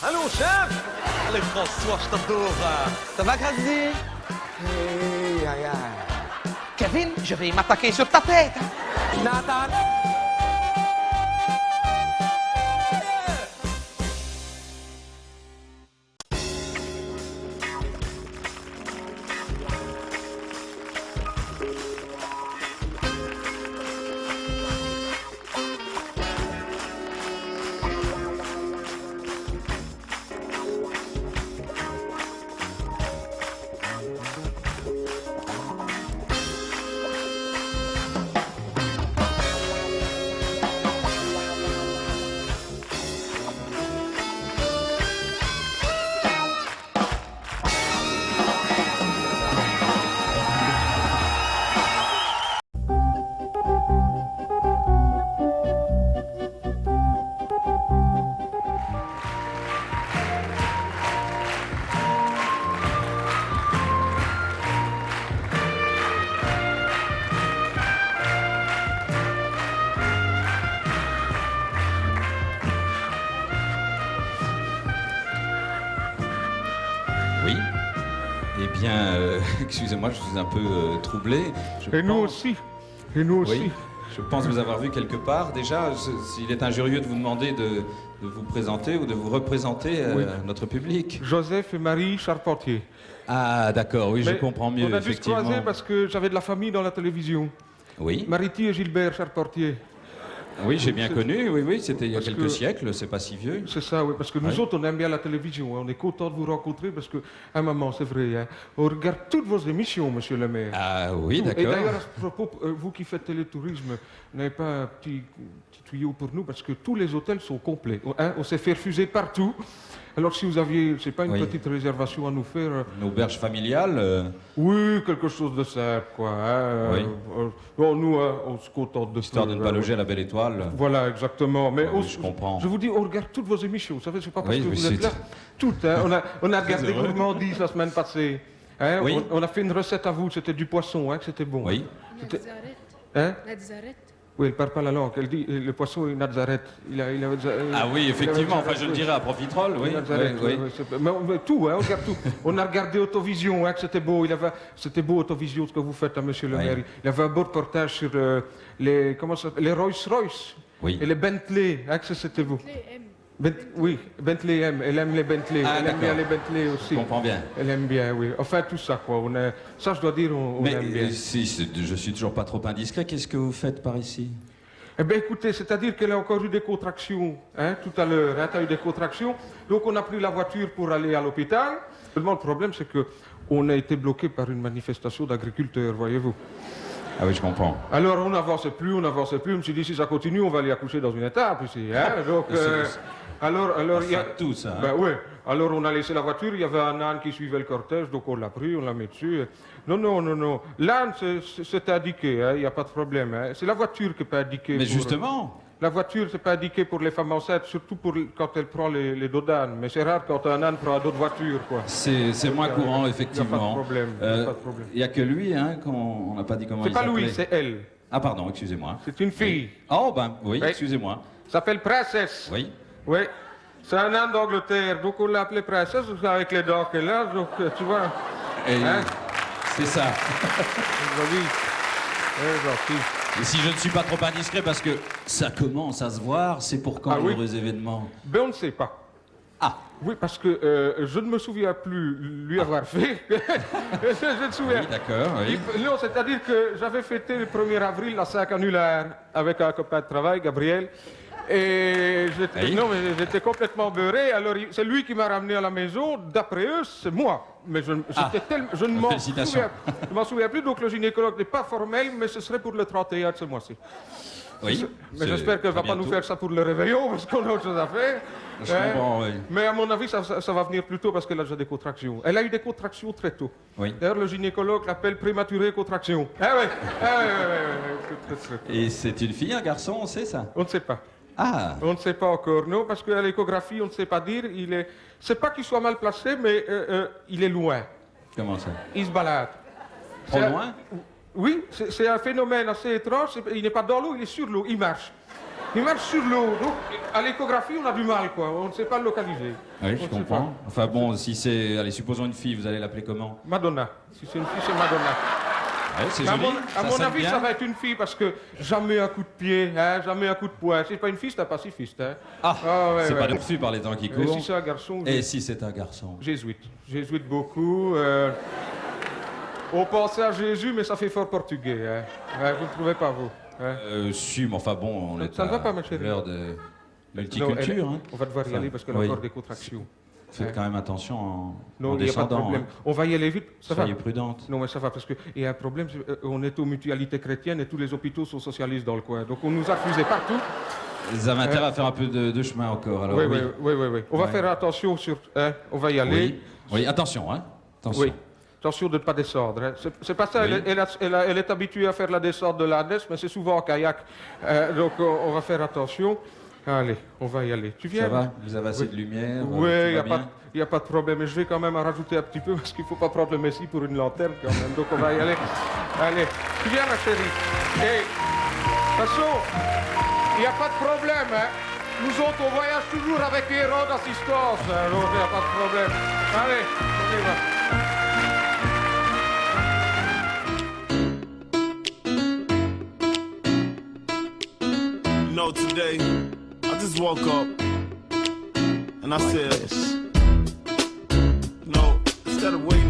Allô, chef! Allez, François, je t'adore. Ça va, Grady? Aïe, aïe, aïe. Kevin, je vais m'attaquer sur ta tête. Nathan. Oui. Eh bien, excusez-moi, je suis un peu troublé. Et nous aussi. Et nous aussi. Oui, je pense vous avoir vu quelque part. Déjà, s'il est injurieux de vous demander de vous présenter ou de vous représenter Oui. à notre public. Joseph et Marie Charpentier. Ah, d'accord, oui, je Mais comprends mieux, on a dû se effectivement. croiser parce que j'avais de la famille dans la télévision. Oui, Mariti et Gilbert Charpentier. oui, j'ai bien C'est- connu, oui, oui, c'était il y a Parce quelques que- siècles, c'est pas si vieux. C'est ça, oui, parce que nous Oui. autres, on aime bien la télévision. Hein. On est content de vous rencontrer parce que, à un moment, c'est vrai, hein, on regarde toutes vos émissions, monsieur le maire. Ah oui, Tout. Et d'accord. d'ailleurs, à ce propos, vous qui faites télétourisme, n'avez pas un petit tuyau pour nous parce que tous les hôtels sont complets. Hein, on s'est fait refuser partout. Alors, si vous aviez, je sais pas, une Oui. petite réservation à nous faire. Une auberge familiale, Oui, quelque chose de simple, quoi. Hein. Oui. Bon, nous, on se contente de histoire de ne pas loger à la Belle Étoile. Voilà, exactement. Mais Oui, je comprends. je vous dis, on regarde toutes vos émissions. Vous savez, c'est pas parce Oui, que oui, vous êtes c'est- là. Toutes, hein. On a regardé heureux. Gourmandise la semaine passée. Hein. Oui. On a fait une recette à vous, c'était du poisson, hein, que c'était bon. Oui. C'était- Nazareth. Hein? Nazareth. Oui, elle parle pas la langue. Elle dit, le poisson est Nazareth. Il avait Ah oui, effectivement, enfin Nazareth, je le oui. dirais à Profiterole, oui. Nazareth, oui, oui. oui, mais tout, hein, on regarde tout. On a regardé Autovision, hein, que c'était beau. C'était beau Autovision ce que vous faites, hein, monsieur le Oui. maire. Il avait un beau reportage sur les Rolls-Royce Oui. et les Bentley, hein, que ça, c'était vous. Les M. Oui, Bentley aime. Elle aime les Bentley. Ah, Elle aime bien les d'accord. Bentley aussi. Je comprends bien. Elle aime bien, oui. Enfin, tout ça, quoi. Ça, je dois dire, on Mais aime bien. je suis toujours pas trop indiscret, qu'est-ce que vous faites par ici? Eh bien, écoutez, c'est-à-dire qu'elle a encore eu des contractions, hein, tout à l'heure. Hein, tu as eu des contractions. Donc, on a pris la voiture pour aller à l'hôpital. Seulement, le problème, c'est qu'on a été bloqué par une manifestation d'agriculteurs, voyez-vous. Ah oui, je comprends. Alors, on n'avançait plus, on n'avançait plus. Je me suis dit, si ça continue, on va aller accoucher dans une étape ici. Hein. Donc, alors, il y a... Enfin, tout ça. hein. Ben oui. Alors, on a laissé la voiture. Il y avait un âne qui suivait le cortège. Donc, on l'a pris, on l'a mis dessus. Non, non, non, non. L'âne, c'est indiqué. Hein, il n'y a pas de problème. Hein. C'est la voiture qui n'est pas indiquée. Mais pour- justement, La voiture, c'est pas indiqué pour les femmes enceintes, surtout quand elle prend les dos d'âne. Mais c'est rare quand un âne prend un dos de voiture, quoi. c'est moins courant, Il n'y a effectivement. pas de problème. Il n'y a pas de problème. Il n'y a que lui, hein, qu'on on n'a pas dit comment C'est il pas s'appelait. Louis, c'est elle. Ah pardon, excusez-moi. C'est une fille. Oh ben oui, Oui. excusez-moi. S'appelle Princesse. Oui. Oui. C'est un âne d'Angleterre, donc on l'a appelée Princesse avec les dents qu'elle a, donc tu vois. Et Hein? c'est ça. Joli. Gentil. Et si je ne suis pas trop indiscret, parce que ça commence à se voir, c'est pour quand Ah oui. l'heureux événement? Ben on ne sait pas. Ah, Oui, parce que je ne me souviens plus lui avoir fait. Je me souviens. oui, d'accord, oui. Non, c'est-à-dire que j'avais fêté le 1er avril la 5 annulaire avec un copain de travail, Gabriel. Et j'étais, Oui. non, mais j'étais complètement beurré. Alors, c'est lui qui m'a ramené à la maison. D'après eux, c'est moi. Mais je ne m'en Félicitations. je m'en souviens plus. Donc, le gynécologue n'est pas formel, mais ce serait pour le 31 de ce mois-ci. Oui. Mais c'est j'espère qu'elle ne va très pas nous bientôt. faire ça pour le réveillon, parce qu'on a autre chose à faire. Je Hein. comprends, oui. Mais à mon avis, ça va venir plus tôt parce qu'elle a déjà des contractions. Elle a eu des contractions très tôt. Oui. D'ailleurs, le gynécologue l'appelle prématurée contraction. Ah oui, très tôt. Et c'est une fille, un garçon, on sait ça? On ne sait pas. Ah, On ne sait pas encore, non, parce qu'à l'échographie, on ne sait pas dire. C'est pas qu'il soit mal placé, mais il est loin. comment ça? Il se balade. Trop C'est un- loin? Oui, c'est un phénomène assez étrange. Il n'est pas dans l'eau, il est sur l'eau, il marche. Il marche sur l'eau. Donc, à l'échographie, on a du mal, quoi. On ne sait pas le localiser. Oui, On je ne sait comprends. pas. Enfin bon, si c'est... Allez, supposons une fille, vous allez l'appeler comment? Madonna. Si c'est une fille, c'est Madonna. Ouais, c'est Mais joli. à mon sonne avis, bien. ça va être une fille parce que jamais un coup de pied, hein, jamais un coup de poing. Si c'est pas une fille, c'est un pacifiste. Hein. Ah, ouais, c'est ouais. pas refus par les temps qui Et courent. si c'est un garçon, Et si c'est un garçon? jésuite. Jésuite beaucoup. On pensait à Jésus, mais ça fait fort portugais. Hein. Ouais, vous ne trouvez pas, vous hein. Si, mais enfin bon, on est Ça ne va à pas, ma chérie. l'heure de Non, multiculture. Hein. On va devoir y Enfin, aller parce qu'elle a oui. encore des contractions. Faites quand même attention en Non, il n'y a pas de descendant. problème. Hein. On va y aller vite. Ça Soyez va. prudente. Non, mais ça va, parce qu'il y a un problème. On est aux mutualités chrétiennes et tous les hôpitaux sont socialistes dans le coin. Donc on nous a refusé partout. Vous avez intérêt à faire un peu de chemin encore. Alors, Oui. On va Ouais. faire attention sur. Hein, on va y aller. Oui. Oui, attention, hein. Attention. Oui. Attention de ne pas descendre. Hein. C'est pas ça, Oui. elle est habituée à faire la descente de l'Andes, mais c'est souvent en kayak. Donc on va faire attention. Allez, on va y aller. Tu viens Ça va? Vous avez assez Oui. de lumière? Oui, tout il va n'y bien a pas de problème. Mais je vais quand même en rajouter un petit peu parce qu'il ne faut pas prendre le Messie pour une lanterne quand même. Donc on va y aller. Allez, tu viens ma chérie. Et, de toute façon, il n'y a pas de problème. Hein. Nous autres, on voyage toujours avec héros d'assistance. Hein. Donc il n'y a pas de problème. Allez, on y va. You know, today, I just woke up and I said, you know, instead of waiting